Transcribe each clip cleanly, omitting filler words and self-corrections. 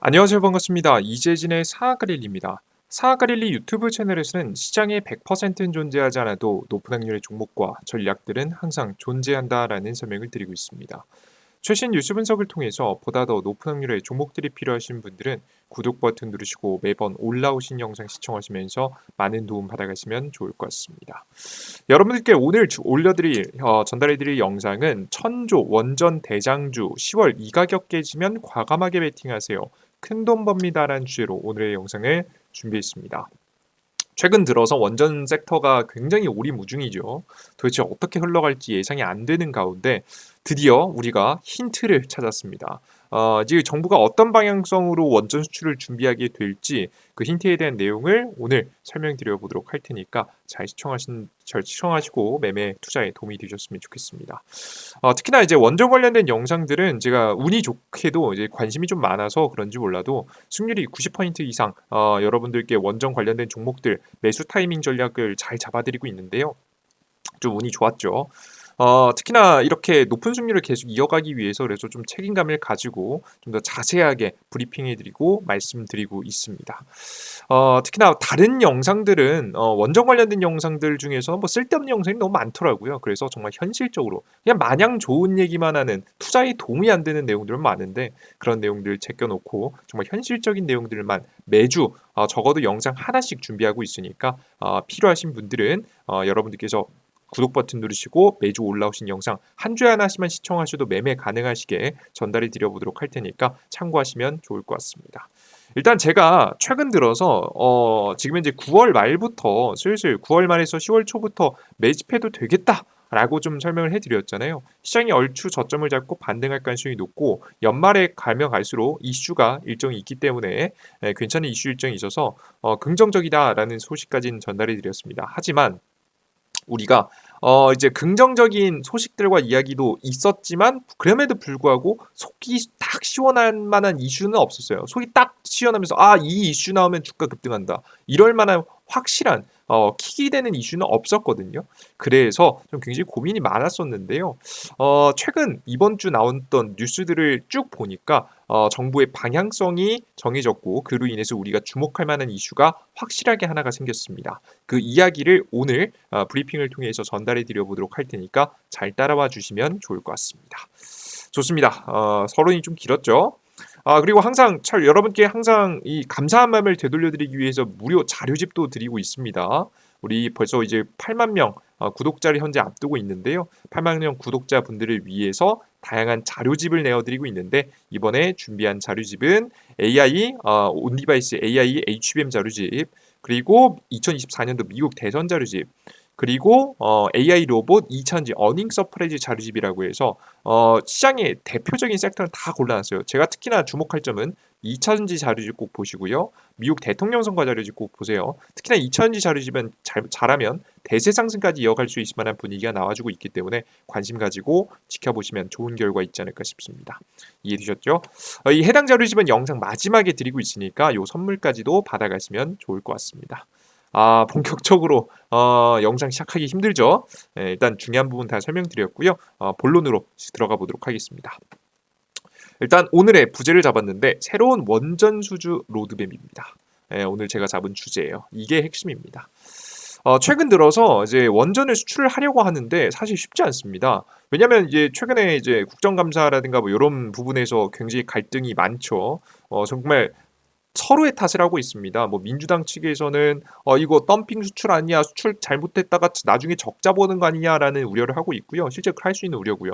안녕하세요. 반갑습니다. 이재진의 사그릴리입니다. 사그릴리 유튜브 채널에서는 시장에 100%는 존재하지 않아도 높은 확률의 종목과 전략들은 항상 존재한다라는 설명을 드리고 있습니다. 최신 뉴스 분석을 통해서 보다 더 높은 확률의 종목들이 필요하신 분들은 구독 버튼 누르시고 매번 올라오신 영상 시청하시면서 많은 도움 받아가시면 좋을 것 같습니다. 여러분들께 오늘 전달해드릴 영상은 천조 원전 대장주 10월 이 가격 깨지면 과감하게 베팅하세요. 큰돈 법니다라는 주제로 오늘의 영상을 준비했습니다. 최근 들어서 원전 섹터가 굉장히 오리무중이죠. 도대체 어떻게 흘러갈지 예상이 안 되는 가운데 드디어 우리가 힌트를 찾았습니다. 이제 정부가 어떤 방향성으로 원전 수출을 준비하게 될지 그 힌트에 대한 내용을 오늘 설명드려 보도록 할 테니까 잘 시청하시고 매매 투자에 도움이 되셨으면 좋겠습니다. 특히나 이제 원전 관련된 영상들은 제가 운이 좋게도 이제 관심이 좀 많아서 그런지 몰라도 승률이 90% 이상 여러분들께 원전 관련된 종목들 매수 타이밍 전략을 잘 잡아드리고 있는데요. 좀 운이 좋았죠. 특히나 이렇게 높은 승률을 계속 이어가기 위해서 그래서 좀 책임감을 가지고 좀 더 자세하게 브리핑해드리고 말씀드리고 있습니다. 특히나 다른 영상들은 원전 관련된 영상들 중에서 뭐 쓸데없는 영상이 너무 많더라고요. 그래서 정말 현실적으로 그냥 마냥 좋은 얘기만 하는 투자에 도움이 안 되는 내용들은 많은데 그런 내용들 제껴놓고 정말 현실적인 내용들만 매주 적어도 영상 하나씩 준비하고 있으니까 필요하신 분들은 여러분들께서 구독 버튼 누르시고 매주 올라오신 영상 한 주에 하나씩만 시청하셔도 매매 가능하시게 전달해 드려 보도록 할 테니까 참고하시면 좋을 것 같습니다. 일단 제가 최근 들어서 지금 이제 9월 말부터 슬슬 9월 말에서 10월 초부터 매집해도 되겠다라고 좀 설명을 해드렸잖아요. 시장이 얼추 저점을 잡고 반등할 가능성이 높고 연말에 가면 갈수록 이슈가 일정이 있기 때문에 괜찮은 이슈 일정이 있어서 긍정적이다라는 소식까지는 전달해 드렸습니다. 하지만 우리가 이제 긍정적인 소식들과 이야기도 있었지만 그럼에도 불구하고 속이 딱 시원할 만한 이슈는 없었어요. 속이 딱 시원하면서 이 이슈 나오면 주가 급등한다. 이럴 만한 확실한 킥이 되는 이슈는 없었거든요. 그래서 좀 굉장히 고민이 많았었는데요. 최근 이번 주 나왔던 뉴스들을 쭉 보니까 정부의 방향성이 정해졌고 그로 인해서 우리가 주목할 만한 이슈가 확실하게 하나가 생겼습니다. 그 이야기를 오늘 브리핑을 통해서 전달해 드려 보도록 할 테니까 잘 따라와 주시면 좋을 것 같습니다. 좋습니다. 서론이 좀 길었죠. 그리고 여러분께 항상 이 감사한 마음을 되돌려드리기 위해서 무료 자료집도 드리고 있습니다. 우리 벌써 이제 8만 명 구독자를 현재 앞두고 있는데요. 8만 명 구독자분들을 위해서 다양한 자료집을 내어드리고 있는데 이번에 준비한 자료집은 AI 온디바이스 AI HBM 자료집 그리고 2024년도 미국 대선 자료집 그리고 AI 로봇 2차전지 어닝 서프라이즈 자료집이라고 해서 시장의 대표적인 섹터는 다 골라놨어요. 제가 특히나 주목할 점은 2차전지 자료집 꼭 보시고요. 미국 대통령 선거 자료집 꼭 보세요. 특히나 2차전지 자료집은 잘하면 대세 상승까지 이어갈 수 있을 만한 분위기가 나와주고 있기 때문에 관심 가지고 지켜보시면 좋은 결과 있지 않을까 싶습니다. 이해되셨죠? 이 해당 자료집은 영상 마지막에 드리고 있으니까 이 선물까지도 받아가시면 좋을 것 같습니다. 본격적으로 영상 시작하기 힘들죠? 일단 중요한 부분 다 설명드렸고요. 본론으로 들어가 보도록 하겠습니다. 일단 오늘의 부제를 잡았는데 새로운 원전 수주 로드맵입니다. 오늘 제가 잡은 주제예요. 이게 핵심입니다. 최근 들어서 이제 원전을 수출을 하려고 하는데 사실 쉽지 않습니다. 왜냐하면 이제 최근에 이제 국정감사라든가 뭐 이런 부분에서 굉장히 갈등이 많죠. 정말 서로의 탓을 하고 있습니다. 뭐 민주당 측에서는 이거 덤핑 수출 아니야, 수출 잘못했다가 나중에 적자 보는 거 아니냐라는 우려를 하고 있고요. 실제 할 수 있는 우려고요.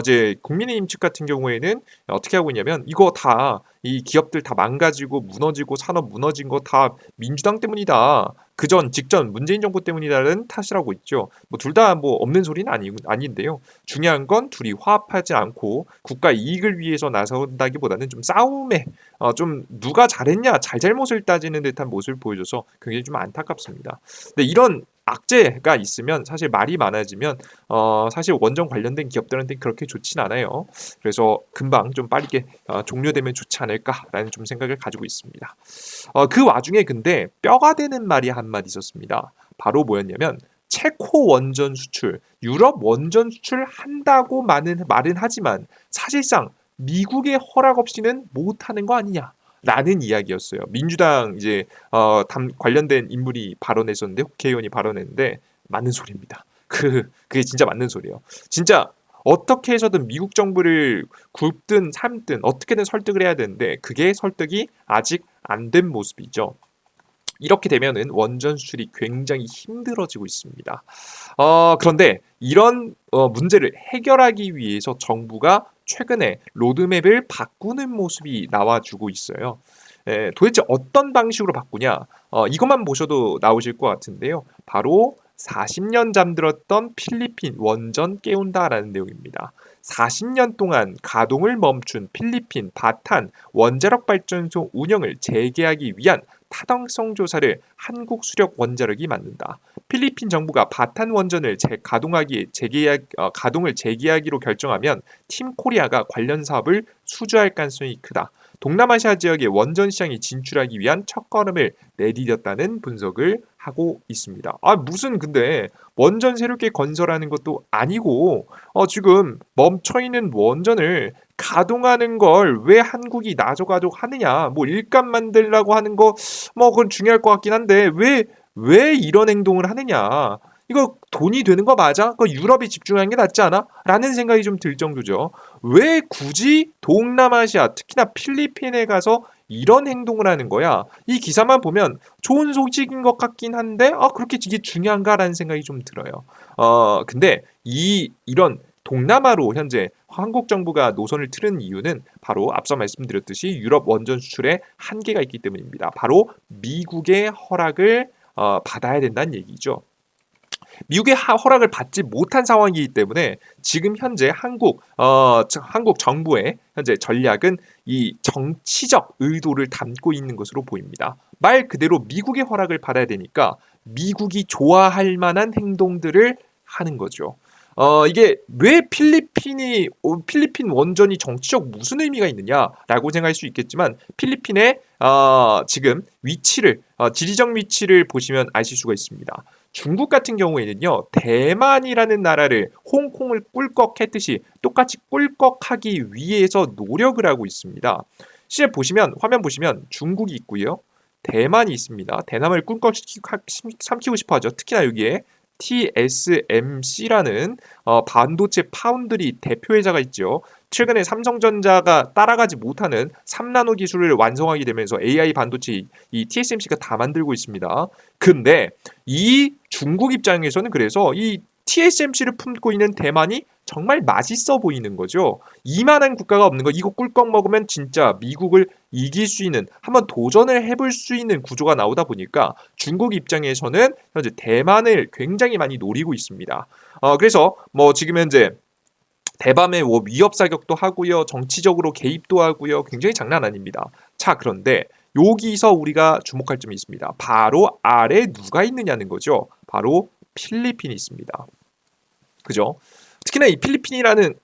이제 국민의힘 측 같은 경우에는 어떻게 하고 있냐면 이거 다 이 기업들 다 망가지고 무너지고 산업 무너진 거 다 민주당 때문이다. 직전 문재인 정부 때문이다라는 탓을 하고 있죠. 뭐 둘 다 뭐 없는 소리는 아닌데요. 중요한 건 둘이 화합하지 않고 국가 이익을 위해서 나선다기보다는 좀 싸움에 좀 누가 잘했냐 잘잘못을 따지는 듯한 모습을 보여줘서 굉장히 좀 안타깝습니다. 근데 이런 악재가 있으면 사실 말이 많아지면 사실 원전 관련된 기업들한테 그렇게 좋진 않아요. 그래서 금방 좀 빠르게 종료되면 좋지 않을까라는 좀 생각을 가지고 있습니다. 그 와중에 근데 뼈가 되는 말이 한마디 있었습니다. 바로 뭐였냐면 체코 원전 수출, 유럽 원전 수출 한다고 말은 하지만 사실상 미국의 허락 없이는 못하는 거 아니냐. 라는 이야기였어요. 민주당 이제 관련된 인물이 발언했었는데 국회의원이 발언했는데 맞는 소리입니다. 그게 진짜 맞는 소리예요. 진짜 어떻게 해서든 미국 정부를 굽든 삶든 어떻게든 설득을 해야 되는데 그게 설득이 아직 안 된 모습이죠. 이렇게 되면은 원전 수출이 굉장히 힘들어지고 있습니다. 그런데 이런 문제를 해결하기 위해서 정부가 최근에 로드맵을 바꾸는 모습이 나와주고 있어요. 도대체 어떤 방식으로 바꾸냐? 이것만 보셔도 나오실 것 같은데요. 바로 40년 잠들었던 필리핀 원전 깨운다라는 내용입니다. 40년 동안 가동을 멈춘 필리핀 바탄 원자력 발전소 운영을 재개하기 위한 타당성 조사를 한국수력원자력이 맡는다. 필리핀 정부가 바탄 원전을 가동을 재개하기로 결정하면 팀 코리아가 관련 사업을 수주할 가능성이 크다. 동남아시아 지역의 원전 시장에 진출하기 위한 첫걸음을 내디뎠다는 분석을 하고 있습니다. 무슨 근데 원전 새롭게 건설하는 것도 아니고 지금 멈춰있는 원전을 가동하는 걸 왜 한국이 나서가지고 하느냐. 뭐 일감 만들려고 하는 거 뭐 그건 중요할 것 같긴 한데 왜 이런 행동을 하느냐. 이거 돈이 되는 거 맞아? 그 유럽이 집중하는 게 낫지 않아? 라는 생각이 좀 들 정도죠. 왜 굳이 동남아시아, 특히나 필리핀에 가서 이런 행동을 하는 거야? 이 기사만 보면 좋은 소식인 것 같긴 한데, 그렇게 이게 중요한가라는 생각이 좀 들어요. 근데 이런 동남아로 현재 한국 정부가 노선을 틀은 이유는 바로 앞서 말씀드렸듯이 유럽 원전 수출에 한계가 있기 때문입니다. 바로 미국의 허락을 받아야 된다는 얘기죠. 미국의 허락을 받지 못한 상황이기 때문에 지금 현재 한국 정부의 현재 전략은 이 정치적 의도를 담고 있는 것으로 보입니다. 말 그대로 미국의 허락을 받아야 되니까 미국이 좋아할 만한 행동들을 하는 거죠. 이게 왜 필리핀 원전이 정치적 무슨 의미가 있느냐라고 생각할 수 있겠지만 필리핀의 지금 지리적 위치를 보시면 아실 수가 있습니다. 중국 같은 경우에는요, 대만이라는 나라를 홍콩을 꿀꺽했듯이 똑같이 꿀꺽하기 위해서 노력을 하고 있습니다. 실제 화면 보시면 중국이 있고요, 대만이 있습니다. 대만을 꿀꺽 삼키고 싶어 하죠. 특히나 여기에 TSMC라는 반도체 파운드리 대표회사가 있죠. 최근에 삼성전자가 따라가지 못하는 3나노 기술을 완성하게 되면서 AI 반도체 이 TSMC가 다 만들고 있습니다. 근데 이 중국 입장에서는 그래서 이 TSMC를 품고 있는 대만이 정말 맛있어 보이는 거죠. 이만한 국가가 없는 거, 이거 꿀꺽 먹으면 진짜 미국을 이길 수 있는, 한번 도전을 해볼 수 있는 구조가 나오다 보니까 중국 입장에서는 현재 대만을 굉장히 많이 노리고 있습니다. 그래서 뭐 지금 현재 대밤에 위협 사격도 하고요, 정치적으로 개입도 하고요, 굉장히 장난 아닙니다. 자, 그런데 여기서 우리가 주목할 점이 있습니다. 바로 아래 누가 있느냐는 거죠. 바로 필리핀이 있습니다. 그죠? 특히나 이 필리핀이라는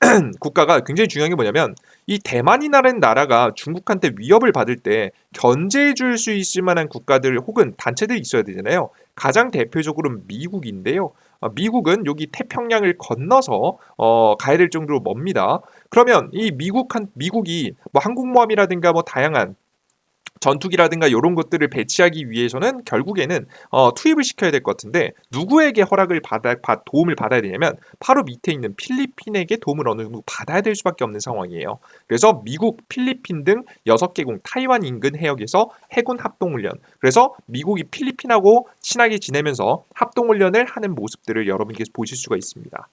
국가가 굉장히 중요한 게 뭐냐면 이 대만이라는 나라가 중국한테 위협을 받을 때 견제해 줄 수 있을 만한 국가들 혹은 단체들이 있어야 되잖아요. 가장 대표적으로는 미국인데요. 미국은 여기 태평양을 건너서 가야 될 정도로 멉니다. 그러면 이 미국이 뭐 항공모함이라든가 뭐 다양한 전투기라든가 이런 것들을 배치하기 위해서는 결국에는 투입을 시켜야 될 것 같은데 누구에게 도움을 받아야 되냐면 바로 밑에 있는 필리핀에게 도움을 어느 정도 받아야 될 수밖에 없는 상황이에요. 그래서 미국, 필리핀 등 6개국 타이완 인근 해역에서 해군 합동훈련, 그래서 미국이 필리핀하고 친하게 지내면서 합동훈련을 하는 모습들을 여러분께서 보실 수가 있습니다.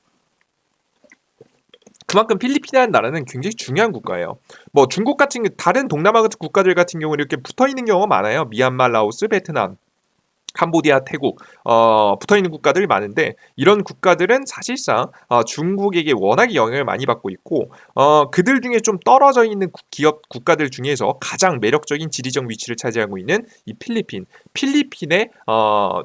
그만큼 필리핀이라는 나라는 굉장히 중요한 국가예요. 뭐 중국 같은 다른 동남아 국가들 같은 경우는 이렇게 붙어 있는 경우가 많아요. 미얀마, 라오스, 베트남, 캄보디아, 태국 붙어 있는 국가들이 많은데 이런 국가들은 사실상 중국에게 워낙에 영향을 많이 받고 있고 그들 중에 좀 떨어져 있는 국가들 중에서 가장 매력적인 지리적 위치를 차지하고 있는 이 필리핀에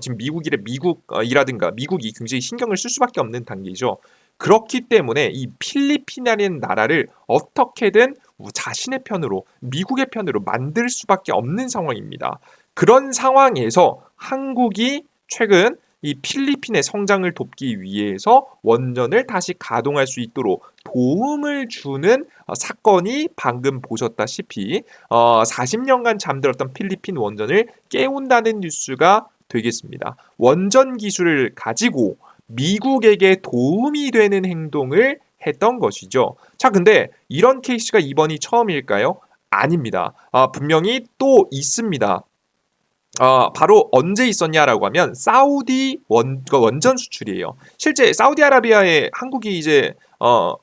지금 미국이라든가 미국이 굉장히 신경을 쓸 수밖에 없는 단계죠. 그렇기 때문에 이 필리핀이라는 나라를 어떻게든 자신의 편으로, 미국의 편으로 만들 수밖에 없는 상황입니다. 그런 상황에서 한국이 최근 이 필리핀의 성장을 돕기 위해서 원전을 다시 가동할 수 있도록 도움을 주는 사건이 방금 보셨다시피 40년간 잠들었던 필리핀 원전을 깨운다는 뉴스가 되겠습니다. 원전 기술을 가지고 미국에게 도움이 되는 행동을 했던 것이죠. 자, 근데 이런 케이스가 이번이 처음일까요? 아닙니다. 분명히 또 있습니다. 바로 언제 있었냐라고 하면 사우디 원전 수출이에요. 실제 사우디아라비아에 한국이 이제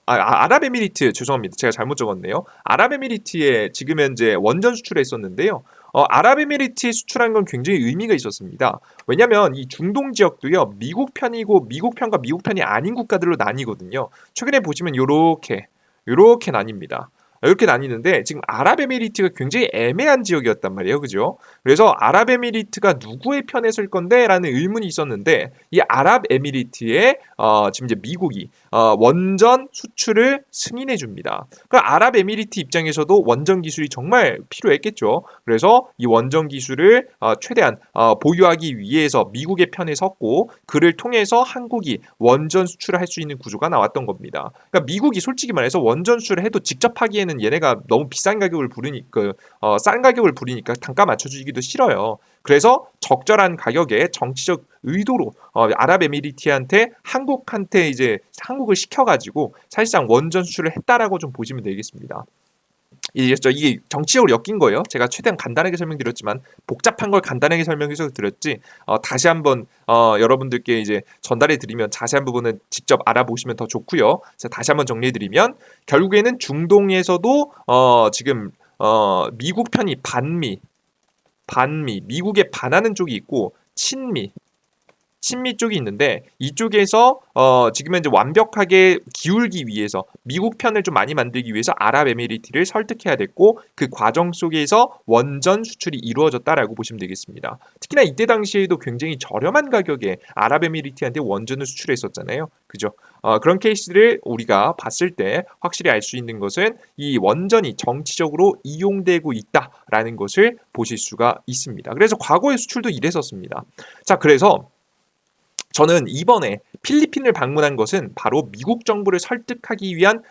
아랍에미리트 죄송합니다. 제가 잘못 적었네요. 아랍에미리트에 지금 현재 원전 수출했었는데요. 아랍에미리트에 수출한 건 굉장히 의미가 있었습니다. 왜냐하면 이 중동 지역도요. 미국 편이고 미국 편과 미국 편이 아닌 국가들로 나뉘거든요. 최근에 보시면 요렇게 나뉩니다. 이렇게 나뉘는데 지금 아랍에미리트가 굉장히 애매한 지역이었단 말이에요. 그죠? 그래서 아랍에미리트가 누구의 편에 설 건데? 라는 의문이 있었는데 이 아랍에미리트에 지금 이제 미국이 원전 수출을 승인해 줍니다. 그 아랍에미리트 입장에서도 원전 기술이 정말 필요했겠죠. 그래서 이 원전 기술을 최대한 보유하기 위해서 미국의 편에 섰고 그를 통해서 한국이 원전 수출을 할 수 있는 구조가 나왔던 겁니다. 그러니까 미국이 솔직히 말해서 원전 수출을 해도 직접 하기에는 얘네가 너무 비싼 가격을 부르니까 싼 가격을 부르니까 단가 맞춰주기도 싫어요. 그래서 적절한 가격에 정치적 의도로 아랍에미리트한테 한국한테 이제 한국을 시켜가지고 사실상 원전 수출을 했다라고 좀 보시면 되겠습니다. 이게 정치적으로 엮인 거예요. 제가 최대한 간단하게 설명드렸지만 복잡한 걸 간단하게 설명해서 드렸지. 다시 한번 여러분들께 이제 전달해 드리면 자세한 부분은 직접 알아보시면 더 좋고요. 다시 한번 정리해 드리면 결국에는 중동에서도 지금 미국 편이 미국에 반하는 쪽이 있고 친미 쪽이 있는데 이쪽에서 지금 현재 완벽하게 기울기 위해서 미국 편을 좀 많이 만들기 위해서 아랍에미리트를 설득해야 됐고 그 과정 속에서 원전 수출이 이루어졌다라고 보시면 되겠습니다. 특히나 이때 당시에도 굉장히 저렴한 가격에 아랍에미리트한테 원전을 수출했었잖아요. 그죠? 그런 케이스를 우리가 봤을 때 확실히 알 수 있는 것은 이 원전이 정치적으로 이용되고 있다라는 것을 보실 수가 있습니다. 그래서 과거의 수출도 이랬었습니다. 자, 그래서 저는 이번에 필리핀을 방문한 것은 바로 미국 정부를 설득하기 위한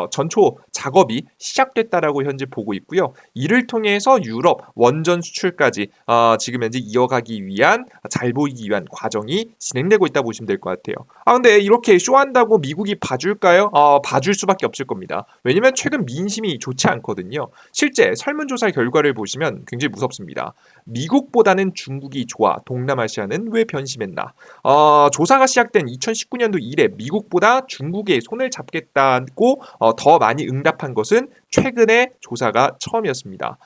전초 작업이 시작됐다라고 현재 보고 있고요. 이를 통해서 유럽 원전 수출까지 지금 현재 이어가기 위한 잘 보이기 위한 과정이 진행되고 있다 보시면 될 것 같아요. 근데 이렇게 쇼한다고 미국이 봐줄까요? 봐줄 수밖에 없을 겁니다. 왜냐면 최근 민심이 좋지 않거든요. 실제 설문조사 결과를 보시면 굉장히 무섭습니다. 미국보다는 중국이 좋아. 동남아시아는 왜 변심했나? 조사가 시작된 2019년도 이래 미국보다 중국에 손을 잡겠다고 더 많이 응답한 것은 최근의 조사가 처음이었습니다.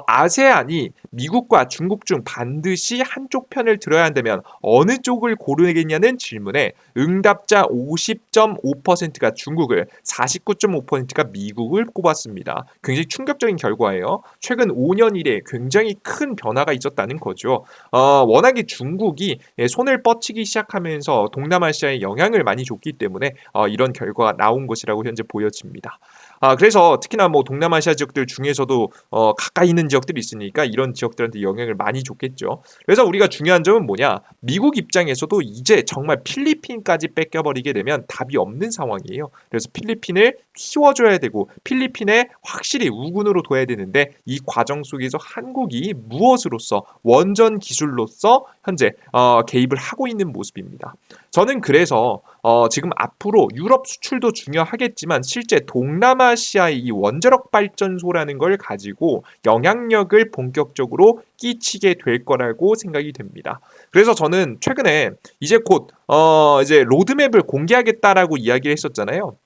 아세안이 미국과 중국 중 반드시 한쪽 편을 들어야 한다면 어느 쪽을 고르겠냐는 질문에 응답자 50.5%가 중국을 49.5%가 미국을 꼽았습니다. 굉장히 충격적인 결과예요. 최근 5년 이래 굉장히 큰 변화가 있었다는 거죠. 워낙에 중국이 손을 뻗치기 시작하면서 동남아시아에 영향을 많이 줬기 때문에 이런 결과가 나온 것이라고 현재 보여집니다. 그래서 특히나 뭐 동남아시아 지역들 중에서도 가까이 있는 지역들이 있으니까 이런 지역들한테 영향을 많이 줬겠죠. 그래서 우리가 중요한 점은 뭐냐? 미국 입장에서도 이제 정말 필리핀까지 뺏겨버리게 되면 답이 없는 상황이에요. 그래서 필리핀을 키워줘야 되고 필리핀에 확실히 우군으로 둬야 되는데 이 과정 속에서 한국이 무엇으로서 원전 기술로서 현재 개입을 하고 있는 모습입니다. 저는 그래서 지금 앞으로 유럽 수출도 중요하겠지만 실제 동남아시아의 이 원자력 발전소라는 걸 가지고 영향력을 본격적으로 끼치게 될 거라고 생각이 됩니다. 그래서 저는 최근에 이제 곧 이제 로드맵을 공개하겠다라고 이야기를 했었잖아요.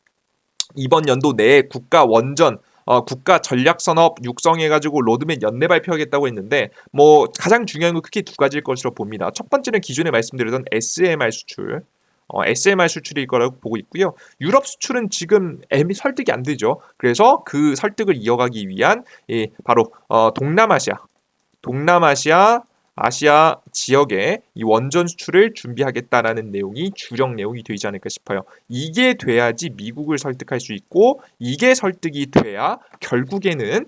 이번 연도 내에 국가 전략 산업 육성해가지고 로드맵 연내 발표하겠다고 했는데 뭐 가장 중요한 건 크게 두 가지일 것으로 봅니다. 첫 번째는 기존에 말씀드렸던 SMR 수출. SMR 수출일 거라고 보고 있고요. 유럽 수출은 지금 설득이 안 되죠. 그래서 그 설득을 이어가기 위한 바로 동남아시아 아시아 지역에 이 원전 수출을 준비하겠다라는 내용이 주력 내용이 되지 않을까 싶어요. 이게 돼야지 미국을 설득할 수 있고 이게 설득이 돼야 결국에는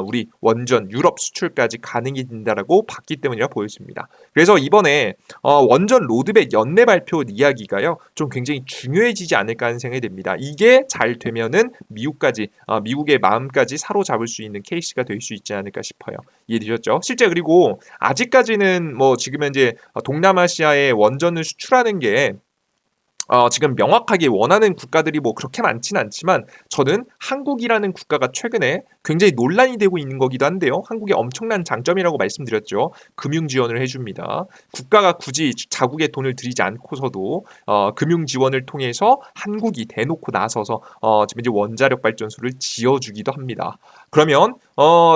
우리 원전 유럽 수출까지 가능이 된다라고 봤기 때문이라 보여집니다. 그래서 이번에 원전 로드맵 연내 발표 이야기가요 좀 굉장히 중요해지지 않을까 하는 생각이 듭니다. 이게 잘 되면은 미국의 마음까지 사로잡을 수 있는 케이스가 될 수 있지 않을까 싶어요. 이해되셨죠? 실제 그리고 아직까지는 뭐 지금 현재 동남아시아에 원전을 수출하는 게 지금 명확하게 원하는 국가들이 뭐 그렇게 많지는 않지만 저는 한국이라는 국가가 최근에 굉장히 논란이 되고 있는 거기도 한데요. 한국의 엄청난 장점이라고 말씀드렸죠. 금융 지원을 해줍니다. 국가가 굳이 자국의 돈을 들이지 않고서도 금융 지원을 통해서 한국이 대놓고 나서서 지금 이제 원자력 발전소를 지어주기도 합니다. 그러면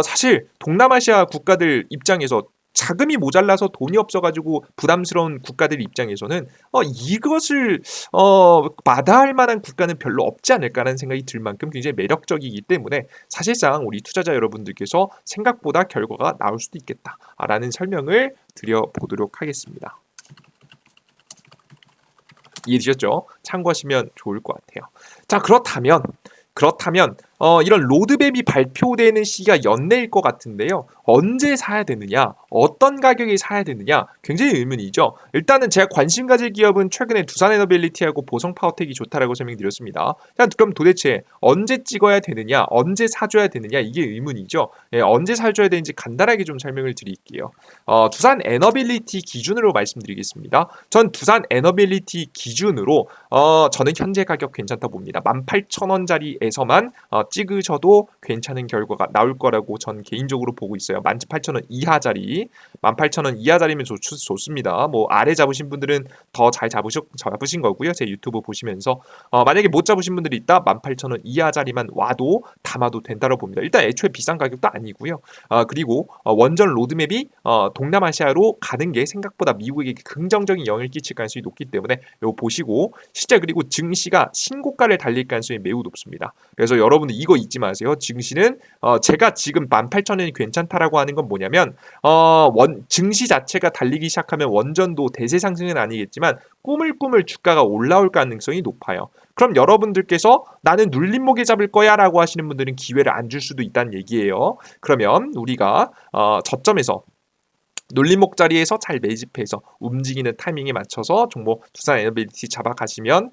사실 동남아시아 국가들 입장에서 자금이 모자라서 돈이 없어가지고 부담스러운 국가들 입장에서는 이것을 마다할 만한 국가는 별로 없지 않을까라는 생각이 들 만큼 굉장히 매력적이기 때문에 사실상 우리 투자자 여러분들께서 생각보다 결과가 나올 수도 있겠다라는 설명을 드려보도록 하겠습니다. 이해되셨죠? 참고하시면 좋을 것 같아요. 자, 그렇다면 이런 로드맵이 발표되는 시기가 연내일 것 같은데요. 언제 사야 되느냐? 어떤 가격에 사야 되느냐? 굉장히 의문이죠. 일단은 제가 관심 가질 기업은 최근에 두산에너빌리티하고 보성파워텍이 좋다라고 설명드렸습니다. 그럼 도대체 언제 찍어야 되느냐? 언제 사줘야 되느냐? 이게 의문이죠. 예, 언제 사줘야 되는지 간단하게 좀 설명을 드릴게요. 두산에너빌리티 기준으로 말씀드리겠습니다. 전 두산에너빌리티 기준으로 저는 현재 가격 괜찮다 봅니다. 18,000원짜리에서만 찍으셔도 괜찮은 결과가 나올 거라고 전 개인적으로 보고 있어요. 18,000원 이하짜리, 18,000원 이하짜리면 좋습니다. 뭐 아래 잡으신 분들은 더 잘 잡으신 거고요. 제 유튜브 보시면서 만약에 못 잡으신 분들이 있다, 18,000원 이하짜리만 와도 담아도 된다고 봅니다. 일단 애초에 비싼 가격도 아니고요. 그리고 원전 로드맵이 동남아시아로 가는 게 생각보다 미국에게 긍정적인 영향을 끼칠 가능성이 높기 때문에 이거 보시고 실제 그리고 증시가 신고가를 달릴 가능성이 매우 높습니다. 그래서 여러분들 이거 잊지 마세요. 증시는 제가 지금 18,000원이 괜찮다라고 하는 건 뭐냐면 증시 자체가 달리기 시작하면 원전도 대세 상승은 아니겠지만 꾸물꾸물 주가가 올라올 가능성이 높아요. 그럼 여러분들께서 나는 눌림목에 잡을 거야 라고 하시는 분들은 기회를 안 줄 수도 있다는 얘기예요. 그러면 우리가 저점에서 눌림목 자리에서 잘 매집해서 움직이는 타이밍에 맞춰서 종목 두산에너빌리티 잡아가시면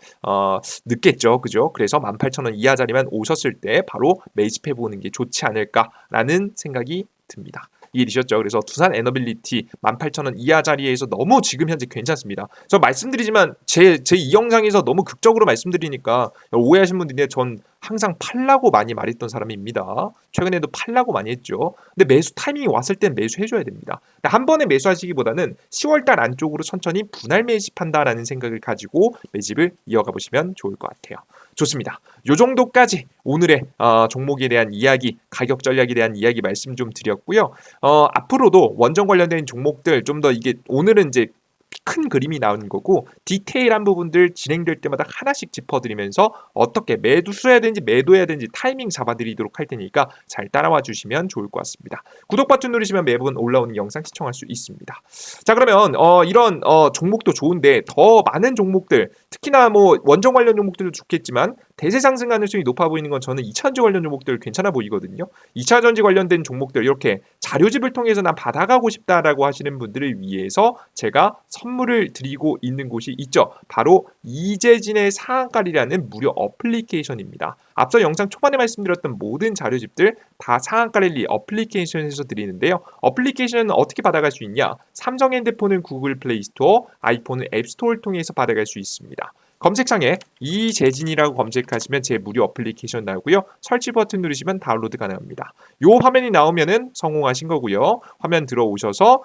늦겠죠, 그죠? 그래서 18,000원 이하 자리만 오셨을 때 바로 매집해 보는 게 좋지 않을까라는 생각이 듭니다. 이해되셨죠? 그래서 두산 에너빌리티 18,000원 이하 자리에서 너무 지금 현재 괜찮습니다. 저 말씀드리지만 제 이 영상에서 너무 극적으로 말씀드리니까 오해하신 분들인데 전 항상 팔라고 많이 말했던 사람입니다. 최근에도 팔라고 많이 했죠. 근데 매수 타이밍이 왔을 땐 매수해줘야 됩니다. 한 번에 매수하시기보다는 10월달 안쪽으로 천천히 분할 매집한다라는 생각을 가지고 매집을 이어가 보시면 좋을 것 같아요. 좋습니다. 요 정도까지 오늘의 종목에 대한 이야기, 가격 전략에 대한 이야기 말씀 좀 드렸고요. 앞으로도 원전 관련된 종목들 좀 더 이게 오늘은 이제 큰 그림이 나오는 거고 디테일한 부분들 진행될 때마다 하나씩 짚어드리면서 어떻게 매수해야 되는지 매도해야 되는지 타이밍 잡아드리도록 할 테니까 잘 따라와 주시면 좋을 것 같습니다. 구독 버튼 누르시면 매번 올라오는 영상 시청할 수 있습니다. 자, 그러면 이런 종목도 좋은데 더 많은 종목들 특히나 뭐 원전 관련 종목들도 좋겠지만 대세 상승 가능성이 높아 보이는 건 저는 2차전지 관련 종목들 괜찮아 보이거든요. 2차전지 관련된 종목들 이렇게 자료집을 통해서 난 받아가고 싶다라고 하시는 분들을 위해서 제가 선물을 드리고 있는 곳이 있죠. 바로 이재진의 상한가리라는 무료 어플리케이션입니다. 앞서 영상 초반에 말씀드렸던 모든 자료집들 다 상한가리 어플리케이션에서 드리는데요. 어플리케이션은 어떻게 받아갈 수 있냐? 삼성 핸드폰은 구글 플레이 스토어, 아이폰은 앱 스토어를 통해서 받아갈 수 있습니다. 검색창에 이재진이라고 검색하시면 제 무료 어플리케이션 나오고요. 설치 버튼 누르시면 다운로드 가능합니다. 요 화면이 나오면은 성공하신 거고요. 화면 들어오셔서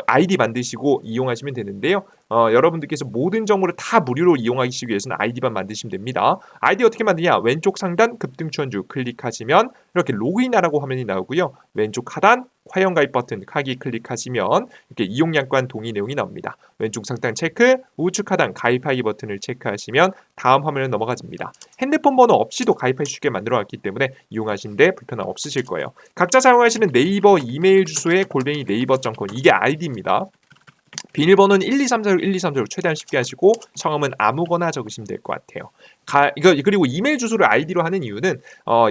아이디 만드시고 이용하시면 되는데요. 여러분들께서 모든 정보를 다 무료로 이용하시기 위해서는 아이디만 만드시면 됩니다. 아이디 어떻게 만드냐? 왼쪽 상단 급등추천주 클릭하시면 이렇게 로그인하라고 화면이 나오고요. 왼쪽 하단 회원 가입 버튼 하기 클릭하시면 이렇게 이용량관 동의 내용이 나옵니다. 왼쪽 상단 체크, 우측 하단 가입하기 버튼을 체크하시면 다음 화면을 넘어가집니다. 핸드폰 번호 없이도 가입할 수 있게 만들어놨기 때문에 이용하시는데 불편함 없으실 거예요. 각자 사용하시는 네이버 이메일 주소에 골뱅이 네이버.com 이게 아이디입니다. 비밀번호는 1234 1234로 최대한 쉽게 하시고 성함은 아무거나 적으시면 될 것 같아요. 그리고 이메일 주소를 아이디로 하는 이유는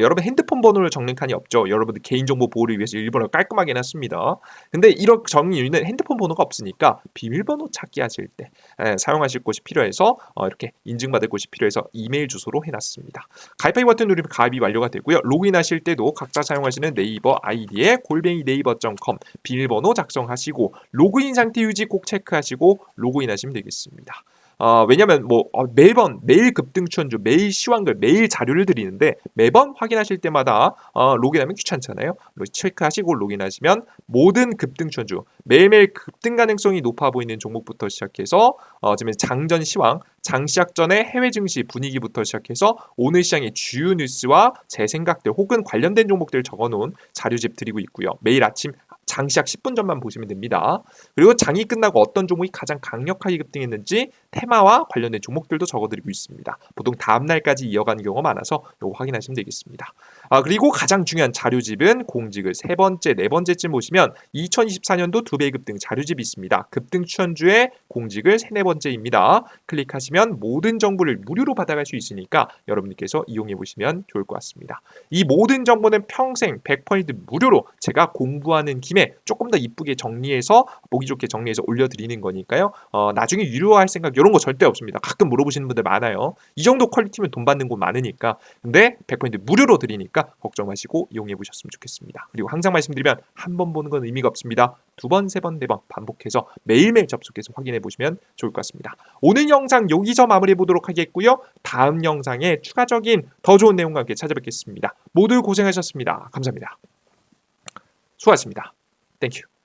여러분 핸드폰 번호를 적는 칸이 없죠. 여러분들 개인정보 보호를 위해서 일본어를 깔끔하게 해놨습니다. 근데 이런 적는 이유는 핸드폰 번호가 없으니까 비밀번호 찾기 하실 때 사용하실 곳이 필요해서 이렇게 인증받을 곳이 필요해서 이메일 주소로 해놨습니다. 가입하기 버튼 누르면 가입이 완료가 되고요. 로그인하실 때도 각자 사용하시는 네이버 아이디에 골뱅이 네이버.com 비밀번호 작성하시고 로그인 상태 유지 꼭 체크하시고 로그인하시면 되겠습니다. 왜냐면 매일 급등 추천주, 매일 시황글, 매일 자료를 드리는데 매번 확인하실 때마다 로그인하면 귀찮잖아요. 체크하시고 로그인하시면 모든 급등 추천주, 매일매일 급등 가능성이 높아 보이는 종목부터 시작해서 지금 장전 시황, 장 시작 전에 해외 증시 분위기부터 시작해서 오늘 시장의 주요 뉴스와 제 생각들 혹은 관련된 종목들 적어놓은 자료집 드리고 있고요. 매일 아침 장 시작 10분 전만 보시면 됩니다. 그리고 장이 끝나고 어떤 종목이 가장 강력하게 급등했는지 테마와 관련된 종목들도 적어드리고 있습니다. 보통 다음날까지 이어가는 경우가 많아서 이거 확인하시면 되겠습니다. 그리고 가장 중요한 자료집은 공직을 세 번째, 네 번째쯤 보시면 2024년도 2배 급등 자료집이 있습니다. 급등 추천주의 공직을 세, 네 번째입니다. 클릭하시면 모든 정보를 무료로 받아갈 수 있으니까 여러분들께서 이용해 보시면 좋을 것 같습니다. 이 모든 정보는 평생 100% 무료로 제가 공부하는 김에 조금 더 이쁘게 정리해서 보기 좋게 정리해서 올려드리는 거니까요. 나중에 유료화할 생각 이런 거 절대 없습니다. 가끔 물어보시는 분들 많아요. 이 정도 퀄리티면 돈 받는 곳 많으니까. 근데 100% 무료로 드리니까 걱정 마시고 이용해 보셨으면 좋겠습니다. 그리고 항상 말씀드리면 한 번 보는 건 의미가 없습니다. 두 번, 세 번, 네 번 반복해서 매일매일 접속해서 확인해 보시면 좋을 것 같습니다. 오늘 영상 여기서 마무리해 보도록 하겠고요. 다음 영상에 추가적인 더 좋은 내용과 함께 찾아뵙겠습니다. 모두 고생하셨습니다. 감사합니다. 수고하셨습니다. 땡큐.